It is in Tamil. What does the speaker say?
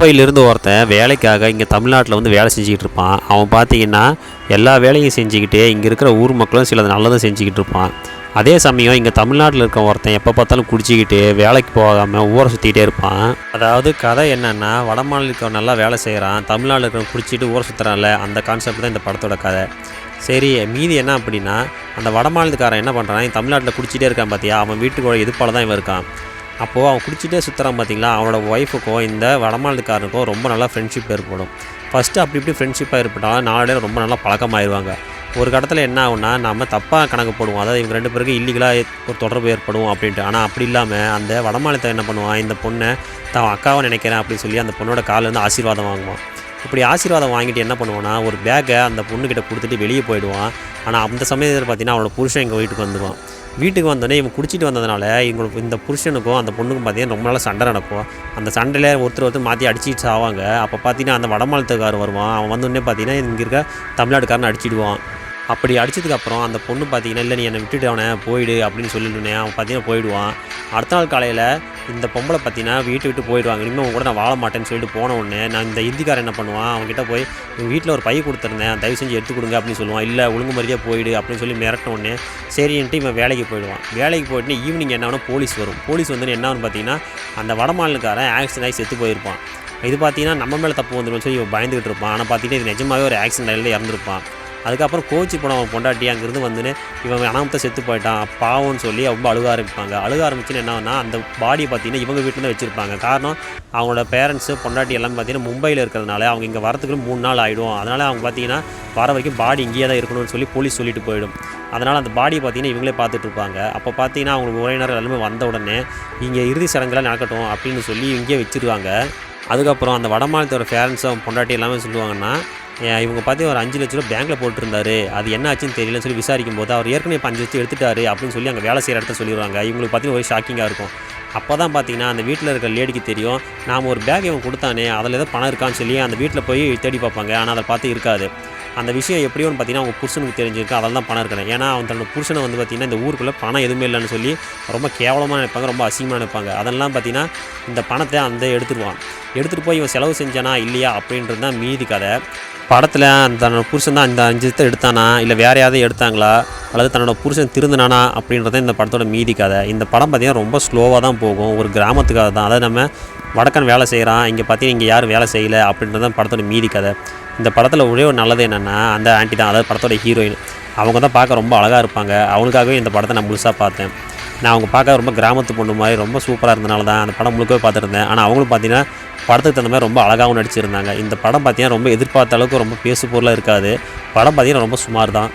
மும்பையிலிருந்து ஒருத்தன் வேலைக்காக இங்கே தமிழ்நாட்டில் வந்து வேலை செஞ்சுக்கிட்டு இருப்பான். அவன் பார்த்தீங்கன்னா எல்லா வேலையும் செஞ்சுக்கிட்டே இங்கே இருக்கிற ஊர் மக்களும் சிலது நல்லதும் செஞ்சுக்கிட்டு இருப்பான். அதே சமயம் இங்கே தமிழ்நாட்டில் இருக்க ஒருத்தன் எப்போ பார்த்தாலும் குடிச்சிக்கிட்டு வேலைக்கு போகாமல் ஊரை சுற்றிக்கிட்டே இருப்பான். அதாவது கதை என்னென்னா, வட மாநிலத்தில் நல்லா வேலை செய்கிறான், தமிழ்நாட்டில் இருக்கிறவன் குடிச்சிட்டு ஊரை சுற்றுறான்ல, அந்த கான்செப்ட் தான் இந்த படத்தோட கதை. சரி, மீதி என்ன அப்படின்னா, அந்த வட மாநிலத்துக்காரன் என்ன பண்ணுறான், தமிழ்நாட்டில் குடிச்சிட்டே இருக்கான் பார்த்தியா, அவன் வீட்டுக்கு எதிர்ப்பால் தான் இவன் இருக்கான். அப்போது அவன் குடிச்சிட்டே சுற்றுறான் பார்த்திங்களா, அவனோட ஒய்ஃபுக்கும் இந்த வடமாநிலத்துக்காரனுக்கும் ரொம்ப நல்லா ஃப்ரெண்ட்ஷிப் ஏற்படும். ஃபஸ்ட்டு அப்படி இப்படி ஃப்ரெண்ட்ஷிப்பாக ஏற்பட்டாலும் நாளே ரொம்ப நல்லா பழக்கமாயிருவாங்க. ஒரு கட்டத்தில் என்ன ஆகுனா, நம்ம தப்பாக கணக்கு போடுவோம், அதாவது இவங்க 2 பேருக்கு இல்லீகலாக ஒரு தொடர்பு ஏற்படும் அப்படின்ட்டு. ஆனால் அப்படி இல்லாமல் அந்த வடமாநிலத்தை என்ன பண்ணுவான், இந்த பொண்ணை தான் அக்காவை நினைக்கிறேன் அப்படின்னு சொல்லி அந்த பொண்ணோட காலில் ஆசீர்வாதம் வாங்குவான். இப்படி ஆசீர்வாதம் வாங்கிட்டு என்ன பண்ணுவான்னா, ஒரு பேக்கை அந்த பொண்ணுக்கிட்ட கொடுத்துட்டு வெளியே போயிடுவான். ஆனால் அந்த சமயத்தில் பார்த்தீங்கன்னா அவனோட புருஷன் எங்கள் வீட்டுக்கு வந்துடுவான். வீட்டுக்கு வந்தோடனே இவன் குடிச்சிட்டு வந்ததுனால இவங்களுக்கு இந்த புருஷனுக்கும் அந்த பொண்ணுக்கும் பார்த்தீங்கன்னா ரொம்ப நாள் சண்டை நடக்கும். அந்த சண்டையில் ஒருத்தர் மாற்றி அடிச்சிட்டு ஆவாங்க. அப்போ பார்த்தீங்கன்னா அந்த வடமாநிலத்துக்காரர் வருவான். அவன் வந்தோடனே பார்த்தீங்கன்னா இங்கே இருக்க தமிழ்நாட்டுக்காரனை அடிச்சிடுவான். அப்படி அடித்ததுக்கப்புறம் அந்த பொண்ணு பார்த்தீங்கன்னா, இல்லை நீ என்னை விட்டுட்டு அவனை போயிடு அப்படின்னு சொல்லிட்டுனே அவன் பார்த்தீங்கன்னா போயிடுவான். அடுத்த நாள் காலையில் இந்த பொம்பளை பார்த்தீங்கன்னா வீட்டை விட்டு போயிடுவாங்க. இனிமேல் அவங்க கூட நான் வாழ மாட்டேன்னு சொல்லிட்டு போன உடனே நான் இந்த ஹிந்திக்காரன் என்ன பண்ணுவான், அவங்ககிட்ட போய் எங்கள் வீட்டில் ஒரு பை கொடுத்துருந்தேன், தயவு செஞ்சு எடுத்து கொடுங்க அப்படின்னு சொல்லுவான். இல்லை ஒழுங்கு மாதிரியே போயிடு அப்படின்னு சொல்லி மிரட்டின உடனே சரின்ட்டு இவன் வேலைக்கு போயிடுவான். வேலைக்கு போயிட்டு ஈவினிங் என்ன ஆகுனா போலீஸ் வரும். போலீஸ் வந்து என்ன ஆகுன்னு பார்த்தீங்கன்னா, அந்த வடமாநிலக்காரன் ஆக்சிடென்ட் ஆகி செத்து போயிருப்பான். இது பார்த்தீங்கன்னா நம்ம மேலே தப்பு வந்துடும் சொல்லி இவன் பயந்துக்கிட்டு இருப்பான். ஆனால் பார்த்தீங்கன்னா இது நிஜமாகவே ஒரு ஆக்சிடென்ட் ஆகி இறந்துருப்பான். அதுக்கப்புறம் கோச்சி போன அவன் பொண்டாட்டி அங்கேருந்து வந்துன்னு இவன் அனாமத்தை செத்து போயிட்டான் பாவம்னு சொல்லி ரொம்ப அழுக ஆரம்பிப்பாங்க. அழுக ஆரம்பிச்சுன்னு என்னன்னா, அந்த பாடியை பார்த்தீங்கன்னா இவங்க வீட்டில் தான் வச்சுருப்பாங்க. காரணம் அவங்களோட பேரண்ட்ஸு பொண்டாட்டி எல்லாம் பார்த்தீங்கன்னா மும்பையில் இருக்கிறதுனால அவங்க இங்கே வரத்துக்கு 3 நாள் ஆகிடும். அதனால் அவங்க பார்த்தீங்கன்னா வர வரைக்கும் பாடி இங்கேயே தான் இருக்கணும்னு சொல்லி போலீஸ் சொல்லிட்டு போயிடும். அதனால் அந்த பாடியை பார்த்தீங்கன்னா இவங்களே பார்த்துட்டு இருப்பாங்க. அப்போ பார்த்தீங்கன்னா அவங்களுக்கு உறவினர் எல்லாமே வந்த உடனே இங்கே இறுதி சடங்குலாம் நடக்கட்டும் அப்படின்னு சொல்லி இங்கேயே வச்சுருவாங்க. அதுக்கப்புறம் அந்த வடமாநிலத்தோட பேரண்ட்ஸும் பொண்டாட்டி எல்லாமே சொல்லுவாங்கன்னா, இவங்க பார்த்து ஒரு 5 லட்ச ரூபா பேங்க்கில் போட்டிருந்தாரு, அது என்ன ஆச்சுன்னு தெரியலன்னு சொல்லி விசாரிக்கும் போது அவர் ஏற்கனவே 5 லட்சம் எடுத்துட்டாரு அப்படின்னு சொல்லி அங்கே வேலை செய்கிற இடத்த சொல்லிடுவாங்க. இவங்களுக்கு பார்த்தீங்கன்னா ஒரு ஷாக்கிங்காக இருக்கும். அப்போ தான் பார்த்தீங்கன்னா அந்த வீட்டில் இருக்கிற லேடிக்கு தெரியும், நாம் ஒரு பேக் இவன் கொடுத்தானே அதில் ஏதோ பணம் இருக்கான்னு சொல்லி அந்த வீட்டில் போய் தேடி பார்ப்பாங்க. ஆனால் அதை பார்த்து இருக்காது. அந்த விஷயம் எப்படியோன்னு பார்த்தீங்கன்னா அவங்க புருஷனுக்கு தெரிஞ்சிருக்கு, அதில் தான் பணம் இருக்கணும். ஏன்னா அவன் தன்னோட புருஷனை வந்து பார்த்திங்கன்னா இந்த ஊருக்குள்ளே பணம் எதுவுமே இல்லைன்னு சொல்லி ரொம்ப கேவலமாக நினைப்பாங்க, ரொம்ப அசிங்கமாக நினைப்பாங்க. அதெல்லாம் பார்த்திங்கன்னா இந்த பணத்தை அந்த எடுத்துடுவான். எடுத்துகிட்டு போய் இவன் செலவு செஞ்சானா இல்லையா அப்படின்றது தான் மீதி கதை. படத்தில் தன்னோட புருஷன் தான் இந்த 5 லட்சத்தை எடுத்தானா இல்லை வேறு யாராவது எடுத்தாங்களா அல்லது தன்னோட புருஷன் திருந்தினானா அப்படின்றத இந்த படத்தோட மீதி கதை. இந்த படம் பார்த்திங்கன்னா ரொம்ப ஸ்லோவாக தான் போகும். ஒரு கிராமத்துக்காக தான், அதாவது நம்ம வடக்கன் வேலை செய்கிறான், இங்கே பார்த்தீங்கன்னா இங்கே யாரும் வேலை செய்யலை அப்படின்றது தான் படத்தோட மீதி கதை. இந்த படத்தில் ஒரே ஒரு நல்லது என்னென்னா அந்த ஆண்டி தான், அதாவது படத்தோட ஹீரோயின். அவங்க தான் பார்க்க ரொம்ப அழகாக இருப்பாங்க. அவங்களுக்காகவே இந்த படத்தை நான் முழுசாக பார்த்தேன். நான் அவங்க பார்க்க ரொம்ப கிராமத்து பொண்ணு மாதிரி ரொம்ப சூப்பராக இருந்தனால தான் அந்த படம் முழுக்கவே பார்த்துருந்தேன். ஆனால் அவங்களும் பார்த்தீங்கன்னா படத்துக்கு தகுந்த மாதிரி ரொம்ப அழகாகவும் நடிச்சிருந்தாங்க. இந்த படம் பார்த்தீங்கன்னா ரொம்ப எதிர்பார்த்த அளவுக்கு ரொம்ப பேசு பொருளாக இருக்காது. படம் பார்த்தீங்கன்னா ரொம்ப சுமார் தான்.